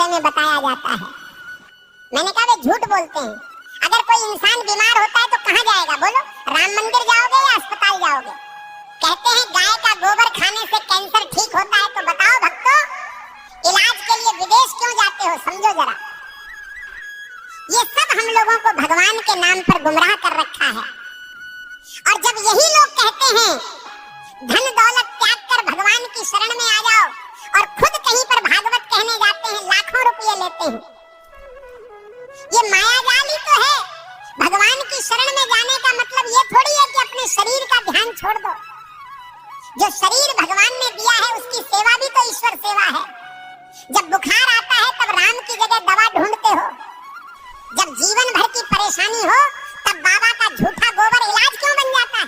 विषय में बताया जाता है। मैंने कहा वे झूठ बोलते हैं। अगर कोई इंसान बीमार होता है तो कहाँ जाएगा बोलो? राम मंदिर जाओगे या अस्पताल जाओगे? कहते हैं गाय का गोबर खाने से कैंसर ठीक होता है, तो बताओ भक्तों, इलाज के लिए विदेश क्यों जाते हो? समझो जरा। ये सब हम लोगों को भगवान के नाम पर गुमराह कर रखा है। और जब यही लोग कहते हैं धन दौलत त्याग कर भगवान की शरण में आ जाओ, और खुद कहीं पर भागवत कहने जाते हैं, लाखों रुपये लेते हैं, ये मायाजाल ही तो है। भगवान की शरण में जाने का मतलब ये थोड़ी है कि अपने शरीर का ध्यान छोड़ दो। जो शरीर भगवान ने दिया है उसकी सेवा भी तो ईश्वर सेवा है। जब बुखार आता है तब राम की जगह दवा ढूंढते हो। जब जीवन भर की परेशानी हो तब बाबा का झूठा गोबर इलाज क्यों बन जाता है?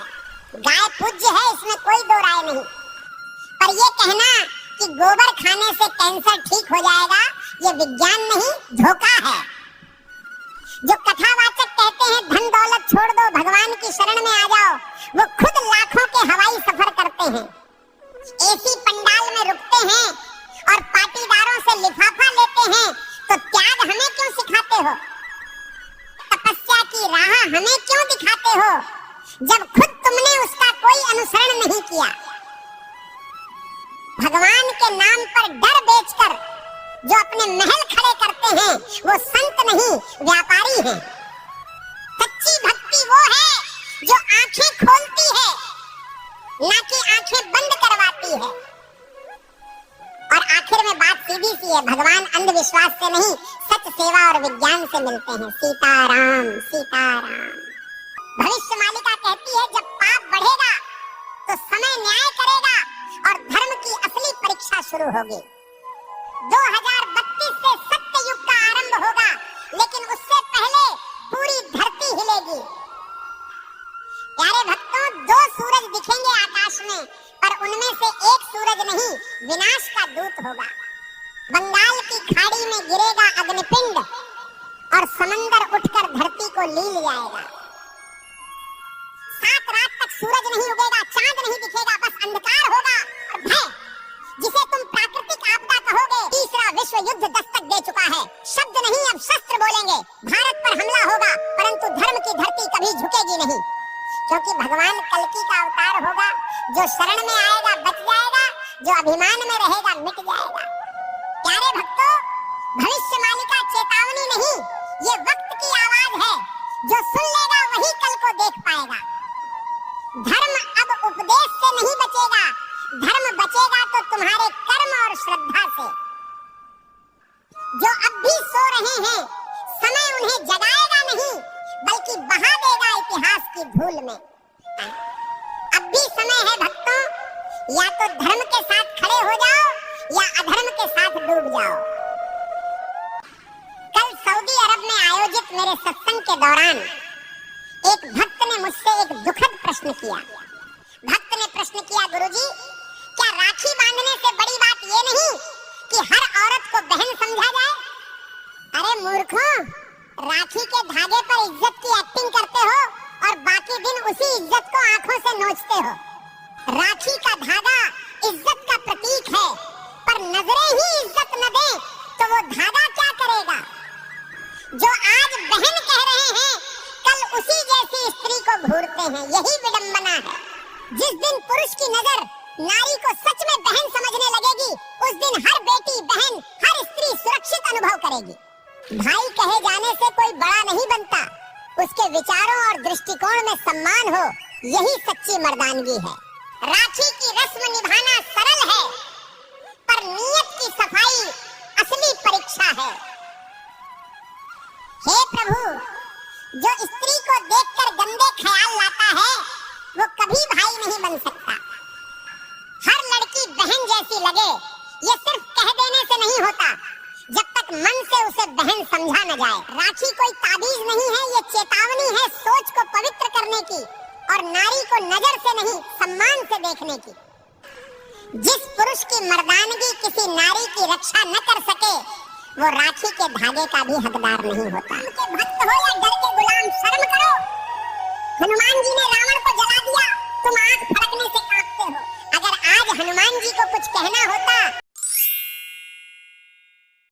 गाय पूज्य है, इसमें कोई दो राय नहीं। पर ये कहना कि गोबर खाने से कैंसर ठीक हो जाएगा, ये विज्ञान नहीं, धोखा है। जो कथावाचक कहते हैं धन दौलत छोड़ दो, भगवान की शरण में आ जाओ, वो खुद लाखों के हवाई सफर करते हैं, एसी पंडाल में रुकते हैं और पाटीदारों से लिफाफा लेते हैं। तो त्याग हमें क्यों सिखाते हो? तपस्या की राह हमें क्यों दिखाते हो, जब खुद तुमने उसका कोई अनुसरण नहीं किया? भगवान के नाम पर डर बेचकर जो अपने महल खड़े करते हैं वो संत नहीं, व्यापारी हैं। सच्ची भक्ति वो है जो आंखें खोलती है, ना कि आंखें बंद करवाती है। और आखिर में बात सीधी सी है, भगवान अंधविश्वास से नहीं, सच सेवा और विज्ञान से मिलते हैं। सीताराम सीताराम। भविष्य मालिका कहती है जब पाप बढ़ेगा तो समय न्याय करेगा और धर्म की असली परीक्षा शुरू होगी। 2032 से सत्य युग का आरंभ होगा, लेकिन उससे पहले पूरी धरती हिलेगी। प्यारे भक्तों, 2 सूरज दिखेंगे आकाश में, पर उनमें से एक सूरज नहीं, विनाश का दूत होगा। बंगाल की खाड़ी में गिरेगा अग्निपिंड और समंदर उठकर धरती को लील जाएगा। 7 रात तक सूरज नहीं उगेगा, चांद नहीं दिखेगा, बस अंधकार होगा और भय, जिसे तुम प्राकृतिक आपदा कहोगे। तीसरा विश्व युद्ध दस्तक दे चुका है। शब्द नहीं, अब शस्त्र बोलेंगे। भारत पर हमला होगा, परंतु धर्म की धरती कभी झुकेगी नहीं, क्योंकि भगवान कल्कि का अवतार होगा। जो शरण में आएगा बच जाएगा, जो अभिमान में रहेगा मिट जाएगा। प्यारे भक्तों, भविष्य मालिका चेतावनी नहीं, ये वक्त की आवाज है। जो सुन लेगा वही कल को देख पाएगा। धर्म अब उपदेश से नहीं बचेगा, धर्म बचेगा तो तुम्हारे कर्म और श्रद्धा से। जो अब भी सो रहे हैं, समय उन्हें जगाएगा नहीं, बल्कि बहा देगा इतिहास की धूल में। अब भी समय है भक्तों, या तो धर्म के साथ खड़े हो जाओ या अधर्म के साथ डूब जाओ। कल सऊदी अरब में आयोजित मेरे सत्संग के दौरान एक भक्त ने मुझसे एक दुखद प्रश्न किया। भक्त ने प्रश्न किया, गुरुजी, क्या राखी बांधने से बड़ी बात ये नहीं कि हर औरत को बहन समझा जाए? अरे मूर्खों, राखी के धागे पर इज्जत की एक्टिंग करते हो और बाकी दिन उसी इज्जत को आंखों से नोचते हो। राखी का धागा इज्जत का प्रतीक है, पर नजरें ही इज्जत न दे तो वो धागा क्या करेगा? जो आज बहन कह रहे हैं, कल उसी जैसी स्त्री को घूरते हैं। यही विडंबना है। जिस दिन पुरुष की नजर नारी को सच में बहन समझने लगेगी, उस दिन हर बेटी, बहन, हर स्त्री सुरक्षित अनुभव करेगी। भाई कहे जाने से कोई बड़ा नहीं बनता, उसके विचारों और दृष्टिकोण में सम्मान हो, यही सच्ची मर्दानगी है। राखी की रस्म निभाना सरल है, पर नीयत की सफाई असली परीक्षा है। हे प्रभु, जो स्त्री को देखकर गंदे ख्याल लाता है, वो कभी भाई नहीं बन सकता। हर लड़की बहन जैसी लगे, ये सिर्फ कह देने से नहीं होता, जब तक मन से उसे बहन समझा न जाए। राखी कोई ताबीज नहीं है, ये चेतावनी है सोच को पवित्र करने की और नारी को नजर से नहीं, सम्मान से देखने की। जिस पुरुष की मर्दानगी किसी नारी की रक्षा न कर सके, वो राखी के धागे का भी हकदार नहीं होता। उनके भक्त हो या डर के गुलाम, शर्म करो। हनुमान जी ने रावण को जला दिया, तुम आंख फड़कने से कांपते हो। अगर आज हनुमान जी को कुछ कहना होता